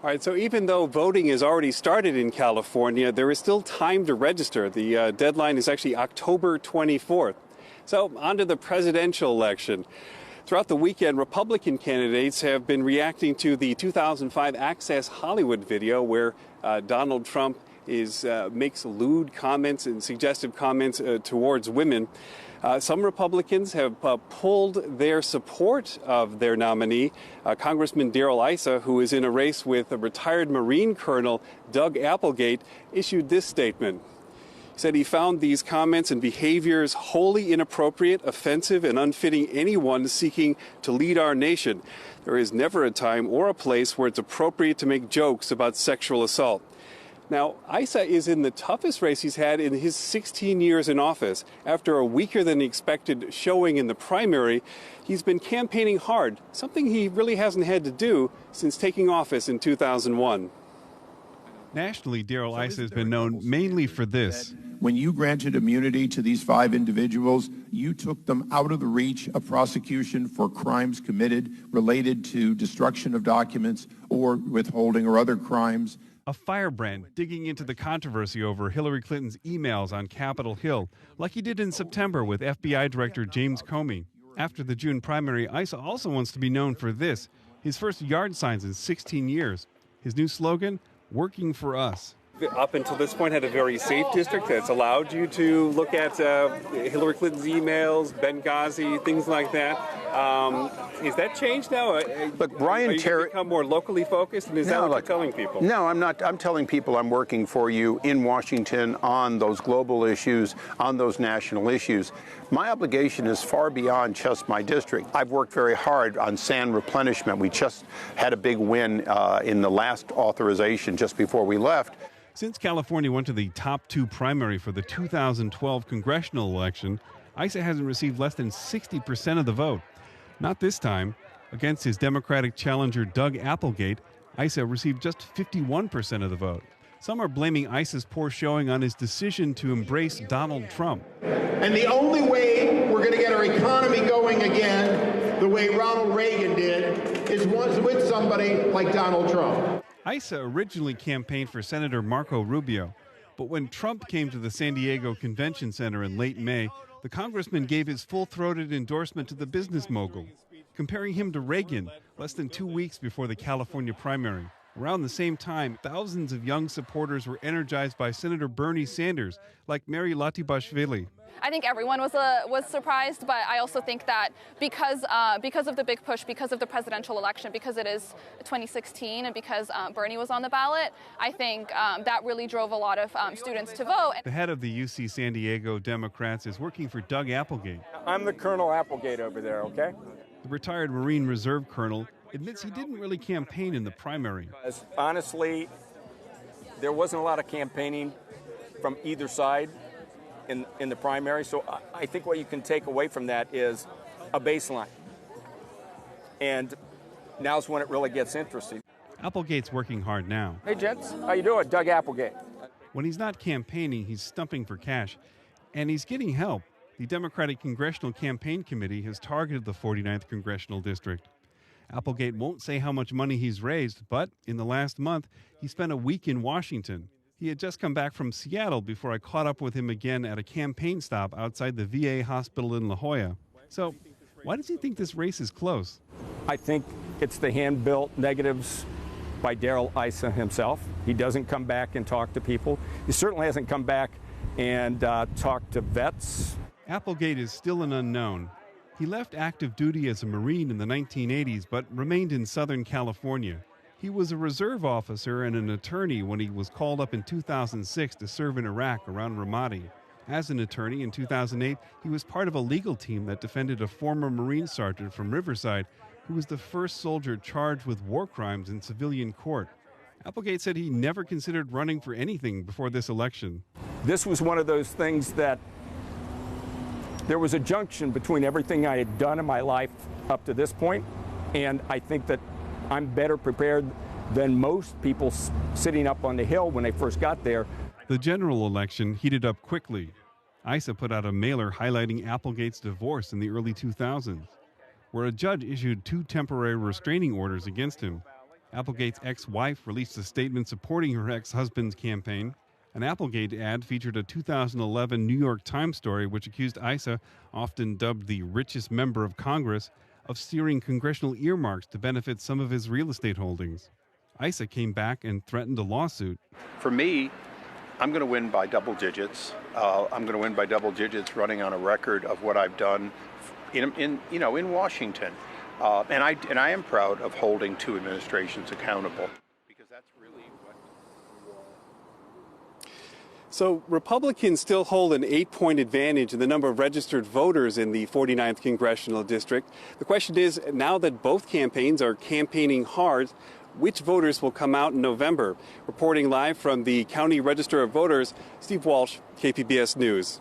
All right, so even though voting has already started in California, there is still time to register. The deadline is actually October 24th. So on to the presidential election. Throughout the weekend, Republican candidates have been reacting to the 2005 Access Hollywood video where Donald Trump makes lewd comments and suggestive comments towards women. Some Republicans have pulled their support of their nominee, Congressman Darrell Issa, who is in a race with a retired Marine Colonel Doug Applegate, issued this statement. He said he found these comments and behaviors wholly inappropriate, offensive, and unfitting anyone seeking to lead our nation. There is never a time or a place where it's appropriate to make jokes about sexual assault. Now, Issa is in the toughest race he's had in his 16 years in office. After a weaker than expected showing in the primary, he's been campaigning hard, something he really hasn't had to do since taking office in 2001. Nationally, Darrell Issa has been known mainly for this. When you granted immunity to these 5 individuals, you took them out of the reach of prosecution for crimes committed related to destruction of documents or withholding or other crimes. A firebrand digging into the controversy over Hillary Clinton's emails on Capitol Hill, like he did in September with FBI Director James Comey. After the June primary, Issa also wants to be known for this, his first yard signs in 16 years. His new slogan, "Working for Us." Up until this point, had a very safe district that's allowed you to look at Hillary Clinton's emails, Benghazi, things like that. Is that changed now? Look, Brian Terry become more locally focused, and is that what you're telling people? No, I'm not. I'm telling people I'm working for you in Washington on those global issues, on those national issues. My obligation is far beyond just my district. I've worked very hard on sand replenishment. We just had a big win in the last authorization just before we left. Since California went to the top 2 primary for the 2012 congressional election, Issa hasn't received less than 60% of the vote. Not this time. Against his Democratic challenger Doug Applegate, Issa received just 51% of the vote. Some are blaming Issa's poor showing on his decision to embrace Donald Trump. And the only way we're going to get our economy going again, the way Ronald Reagan did, is with somebody like Donald Trump. Issa originally campaigned for Senator Marco Rubio, but when Trump came to the San Diego Convention Center in late May, the congressman gave his full-throated endorsement to the business mogul, comparing him to Reagan less than 2 weeks before the California primary. Around the same time, thousands of young supporters were energized by Senator Bernie Sanders, like Mary Latibashvili. I think everyone was surprised, but I also think that because of the big push, because of the presidential election, because it is 2016, and because Bernie was on the ballot, I think that really drove a lot of students to vote. The head of the UC San Diego Democrats is working for Doug Applegate. I'm the Colonel Applegate over there, okay? The retired Marine Reserve Colonel admits he didn't really campaign in the primary. Honestly, there wasn't a lot of campaigning from either side in the primary, so I think what you can take away from that is a baseline. And now's when it really gets interesting. Applegate's working hard now. Hey, gents, how you doing? Doug Applegate. When he's not campaigning, he's stumping for cash, and he's getting help. The Democratic Congressional Campaign Committee has targeted the 49th Congressional District. Applegate won't say how much money he's raised, but in the last month, he spent a week in Washington. He had just come back from Seattle before I caught up with him again at a campaign stop outside the VA hospital in La Jolla. So, why does he think this race is close? I think it's the hand-built negatives by Darrell Issa himself. He doesn't come back and talk to people. He certainly hasn't come back and talked to vets. Applegate is still an unknown. He left active duty as a Marine in the 1980s, but remained in Southern California. He was a reserve officer and an attorney when he was called up in 2006 to serve in Iraq around Ramadi. As an attorney in 2008, he was part of a legal team that defended a former Marine sergeant from Riverside who was the first soldier charged with war crimes in civilian court. Applegate said he never considered running for anything before this election. This was one of those things that there was a junction between everything I had done in my life up to this point, and I think that I'm better prepared than most people sitting up on the Hill when they first got there. The general election heated up quickly. Issa put out a mailer highlighting Applegate's divorce in the early 2000s, where a judge issued 2 temporary restraining orders against him. Applegate's ex-wife released a statement supporting her ex-husband's campaign. An Applegate ad featured a 2011 New York Times story which accused Issa, often dubbed the richest member of Congress, of steering congressional earmarks to benefit some of his real estate holdings. Issa came back and threatened a lawsuit. For me, I'm going to win by double digits. I'm going to win by double digits running on a record of what I've done in Washington. And I am proud of holding two administrations accountable, because that's really what. So Republicans still hold an 8-point advantage in the number of registered voters in the 49th Congressional District. The question is, now that both campaigns are campaigning hard, which voters will come out in November? Reporting live from the County Register of Voters, Steve Walsh, KPBS News.